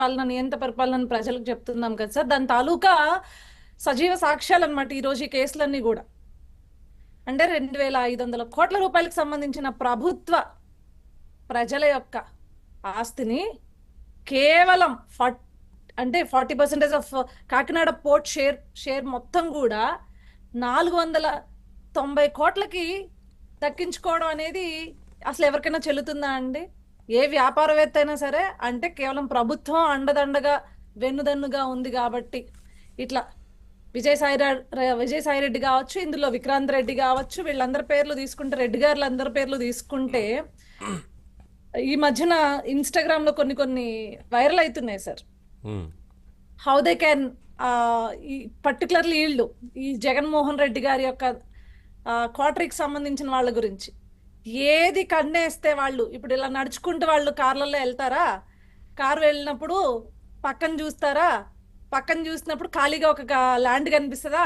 పాలన నియంత పరిపాలన ప్రజలకు చెప్తున్నాం కదా సార్. దాని తాలూకా సజీవ సాక్ష్యాలు అనమాట ఈ రోజు ఈ కేసులన్నీ కూడా. అంటే 2,500 కోట్ల రూపాయలకు సంబంధించిన ప్రభుత్వ ప్రజల యొక్క ఆస్తిని కేవలం 40% ఆఫ్ కాకినాడ పోర్ట్ షేర్ మొత్తం కూడా 490 కోట్లకి దక్కించుకోవడం అనేది అసలు ఎవరికైనా చెల్లుతుందా అండి? ఏ వ్యాపారవేత్త అయినా సరే అంటే కేవలం ప్రభుత్వం అండదండగా వెన్నుదన్నుగా ఉంది కాబట్టి ఇట్లా విజయసాయి రెడ్డి కావచ్చు, ఇందులో విక్రాంత్ రెడ్డి కావచ్చు, వీళ్ళందరి పేర్లు తీసుకుంటే, రెడ్డి గారులు అందరి పేర్లు తీసుకుంటే ఈ మధ్యన ఇన్స్టాగ్రామ్ లో కొన్ని వైరల్ అవుతున్నాయి sir. How they can particularly ఈ జగన్మోహన్ రెడ్డి గారి యొక్క క్వార్టరీకి సంబంధించిన వాళ్ళ గురించి ఏది కన్నేస్తే వాళ్ళు ఇప్పుడు ఇలా నడుచుకుంటూ వాళ్ళు కార్లలో వెళ్తారా, కారు వెళ్ళినప్పుడు పక్కన చూస్తారా, పక్కన చూసినప్పుడు ఖాళీగా ఒక ల్యాండ్ కనిపిస్తుందా,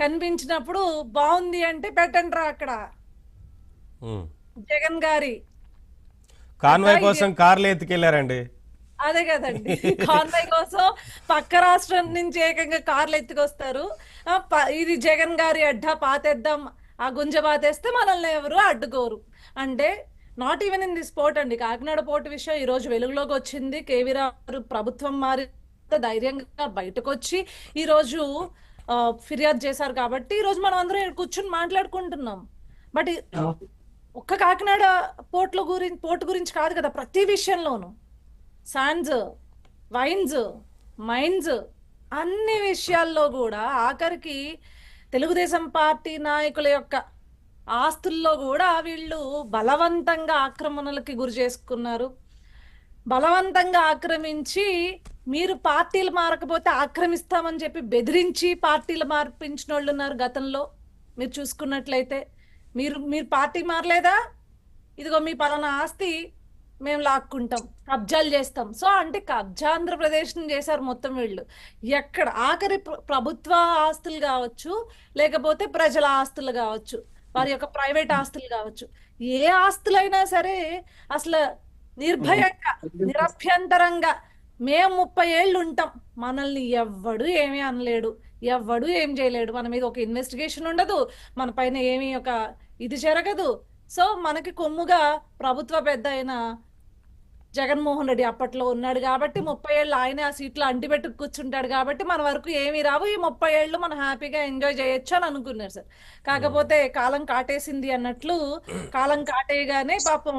కనిపించినప్పుడు బాగుంది అంటే పెట్టండి రా అక్కడ. జగన్ గారి కాన్వాయ్ కోసం కార్లు ఎత్తుకెళ్లారండి. అదే కదండి, కాన్వాయ్ కోసం పక్క రాష్ట్రం నుంచి ఏకంగా కార్లు ఎత్తుకొస్తారు. ఇది జగన్ గారి అడ్డా పాతేద్దాం, ఆ గుంజ పాతేస్తే మనల్ని ఎవరు అడ్డుకోరు అంటే not even in this port అండి. కాకినాడ పోర్టు విషయం ఈ రోజు వెలుగులోకి వచ్చింది. కేవీ రావు ప్రభుత్వం మారి ధైర్యంగా బయటకు వచ్చి ఈ రోజు ఫిర్యాదు చేశారు కాబట్టి ఈ రోజు మనం అందరం కూర్చుని మాట్లాడుకుంటున్నాం. బట్ ఒక్క కాకినాడ పోర్టు గురించి కాదు కదా, ప్రతి విషయంలోనూ శాండ్స్, వైన్స్, మైన్స్ అన్ని విషయాల్లో కూడా ఆఖరికి తెలుగుదేశం పార్టీ నాయకుల యొక్క ఆస్తుల్లో కూడా వీళ్ళు బలవంతంగా ఆక్రమణలకి గురి చేసుకున్నారు. బలవంతంగా ఆక్రమించి మీరు పార్టీలు మారకపోతే ఆక్రమిస్తామని చెప్పి బెదిరించి పార్టీలు మార్పించిన వాళ్ళు ఉన్నారు గతంలో. మీరు చూసుకున్నట్లయితే మీరు పార్టీ మారలేదా, ఇదిగో మీ పలానా ఆస్తి మేము లాక్కుంటాం, కబ్జాలు చేస్తాం. సో అంటే కబ్జా ఆంధ్రప్రదేశ్ చేశారు మొత్తం వీళ్ళు. ఎక్కడ ఆఖరి ప్రభుత్వ ఆస్తులు కావచ్చు, లేకపోతే ప్రజల ఆస్తులు కావచ్చు, వారి యొక్క ప్రైవేట్ ఆస్తులు కావచ్చు, ఏ ఆస్తులైనా సరే అసలు నిర్భయంగా నిరభ్యంతరంగా మేము 30 ఏళ్ళు ఉంటాం, మనల్ని ఎవ్వడు ఏమీ అనలేడు, ఎవ్వడు ఏం చేయలేడు, మన మీద ఒక ఇన్వెస్టిగేషన్ ఉండదు, మన పైన ఏమీ ఒక ఇది జరగదు. సో మనకి కొమ్ముగా ప్రభుత్వ పెద్ద అయిన జగన్మోహన్ రెడ్డి అప్పట్లో ఉన్నాడు కాబట్టి 30 ఏళ్ళు ఆయన ఆ సీట్లో అంటిపెట్టుకు కూర్చుంటాడు కాబట్టి మన వరకు ఏమీ రావు, ఈ 30 ఏళ్ళు మనం హ్యాపీగా ఎంజాయ్ చేయొచ్చు అని అనుకున్నారు సార్. కాకపోతే కాలం కాటేసింది అన్నట్లు కాలం కాటేయగానే పాపం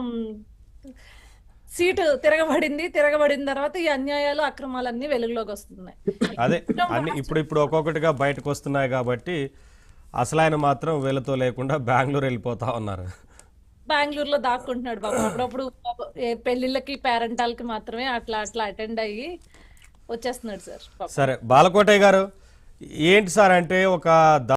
సీటు తిరగబడిన తర్వాత ఈ అన్యాయాలు అక్రమాలన్నీ వెలుగులోకి వస్తున్నాయి. అదే అన్ని ఇప్పుడు ఒక్కొక్కటిగా బయటకు వస్తున్నాయి కాబట్టి అసలు ఆయన మాత్రం వీళ్ళతో లేకుండా బెంగళూరు వెళ్ళిపోతా ఉన్నారు. బెంగళూరులో దాక్కుంటున్నాడు బాబు. అప్పుడప్పుడు పెళ్లిళ్ళకి పేరెంటాలకి మాత్రమే అట్లా అటెండ్ అయ్యి వచ్చేస్తున్నాడు సార్. సరే బాలకోటయ్య గారు, ఏంటి సార్ అంటే ఒక